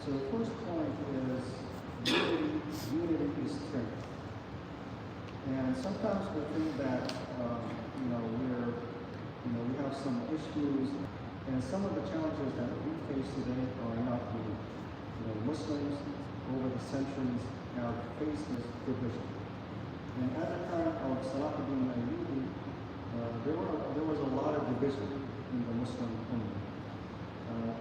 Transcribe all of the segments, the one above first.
So the first point is unity is strength. And sometimes we think that we have some issues, and some of the challenges that we face today are not unique. Muslims over the centuries have faced this division. And at the time of Salahuddin there was a lot of division in the Muslim Ummah.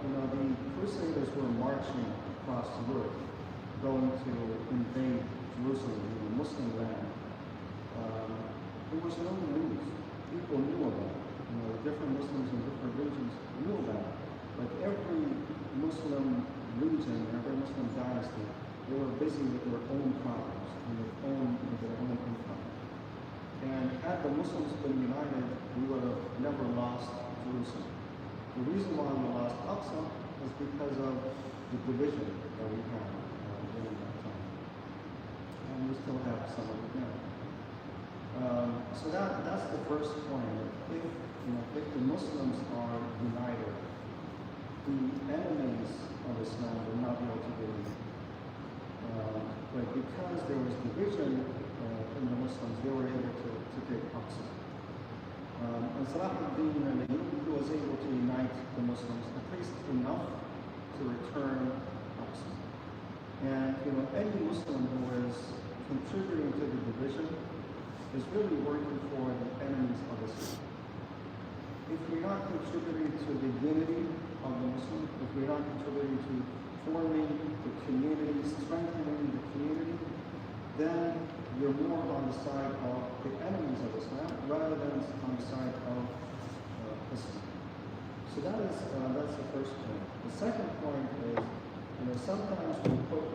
The Crusaders were marching across Europe, going to invade Jerusalem, Muslim land. There was no news. People knew about it. Different Muslims in different regions knew about it. But every Muslim region, every Muslim dynasty, they were busy with their own problems and with their own income. And had the Muslims been united, we would have never lost Jerusalem. The reason why we lost Aqsa is because of the division that we had during that time. And we still have some of it now. So that's the first point. If the Muslims are united, the enemies of Islam will not be able to get in. But because there was division in the Muslims, they were able to get Aqsa. And Salahuddin he was able to unite the Muslims, at least enough to return Aqsa. And any Muslim who is contributing to the division is really working for the enemies of Islam. If we're not contributing to the unity of the Muslim, if we're not contributing to forming the community, strengthening the community, then you're more on the side of the enemies of Islam rather than on the side of Islam. So that's the first point. The second point is, sometimes we put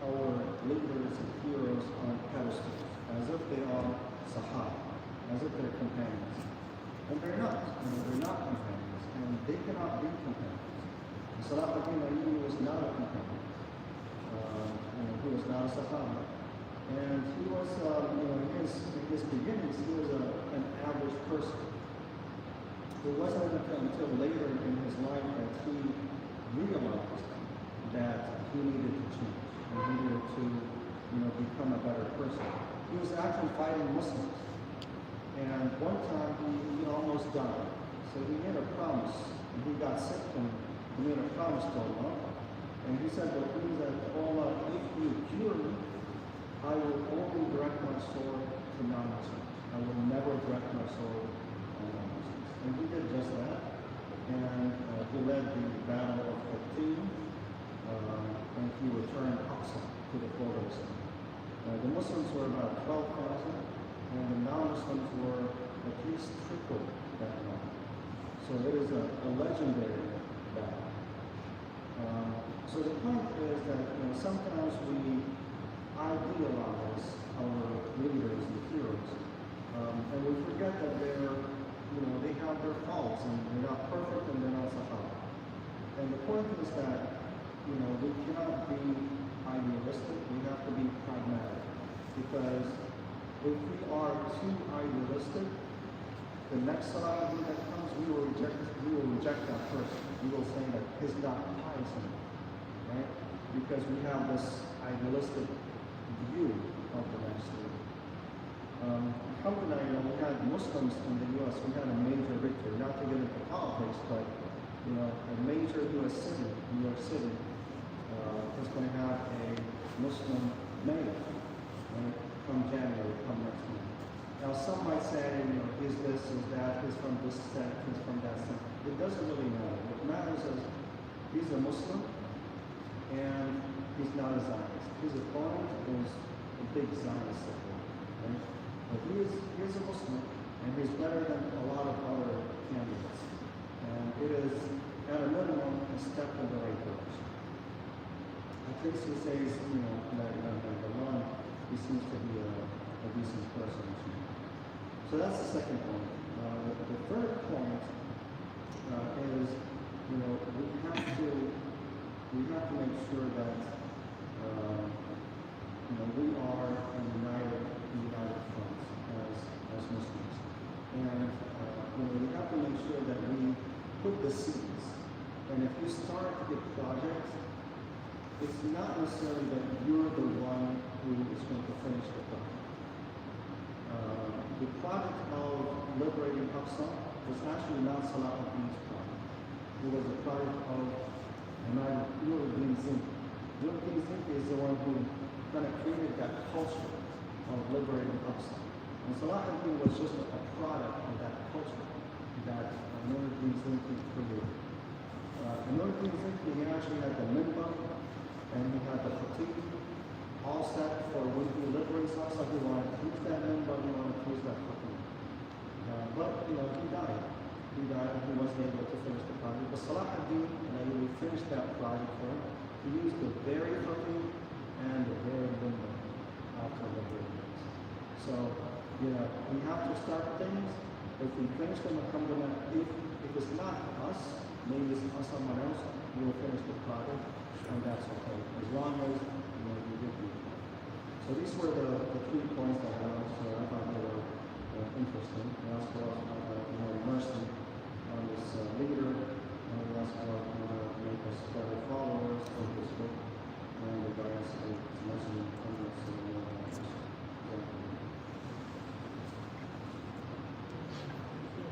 our leaders and heroes on pedestals as if they are Sahaba, as if they're companions. And they're not. They're not companions, and they cannot be companions. Salahuddin was not a companion. He was not a Sahaba. And he was, in his beginnings, he was an average person. It wasn't until later in his life that he realized that he needed to change, and he needed to, become a better person. He was actually fighting Muslims. And one time he almost died. So he made a promise, and he got sick, and he made a promise to Allah. And he said, Allah, if you cure me, I will only direct my sword to non-Muslims. I will never direct my sword to non-Muslims. And he did just that. And he led the battle of Khatib, and he returned Aqsa to the fold of Islam. The Muslims were about 12,000, and the non-Muslims were at least triple that number. So it is a legendary battle. So the point is that sometimes we idealize our leaders and heroes, and we forget that they have their faults, and they're not perfect, and they're not Sahaba. And the point is that we cannot be idealistic. We have to be pragmatic, because if we are too idealistic, the next Salahuddin that comes, we will reject that person. We will say that he's not pious enough, right? Because we have this idealistic view of the next leader. Alhamdulillah, we had Muslims in the U.S. We had a major victory. Not to get into politics, but a major U.S. city, New York City, is going to have a Muslim mayor, right? Come January, come next month. Now some might say, is this, is that, is from this sect, is from that sect. It doesn't really matter. What matters is he's a Muslim and he's not a Zionist. His opponent is a big Zionist supporter, right? But he is a Muslim, and he's better than a lot of other candidates. And it is, at a minimum, a step in the right direction. At least he says, that the one, he seems to be a decent person. So that's the second point. The third point is, we have to make sure that we are a united front as Muslims, and we have to make sure that we put the seeds. And if you start a project, it's not necessarily that you're the one who is going to finish the project. The project of liberating Aqsa was actually not Salahuddin's project. It was a project of Nuruddin Zinki. Nuruddin Zinki is the one who kind of created that culture of liberating Aqsa. And Salahuddin was just a product of that culture that Nuruddin Zinki created. Nuruddin Zinki, he actually had the minbar, and he had the khatib all set for when he liberates Aqsa. He wanted to use that minbar, he wanted to use that khatib. But, he died. He died and he wasn't able to finish the project. But Salahuddin, he finished that project for him. He used the very khatib and the very minbar after liberating it. So, we have to start things. If we finish them, if it's not us, maybe it's someone else, we will finish the project, and that's okay. As long as we do. So these were the 3 points that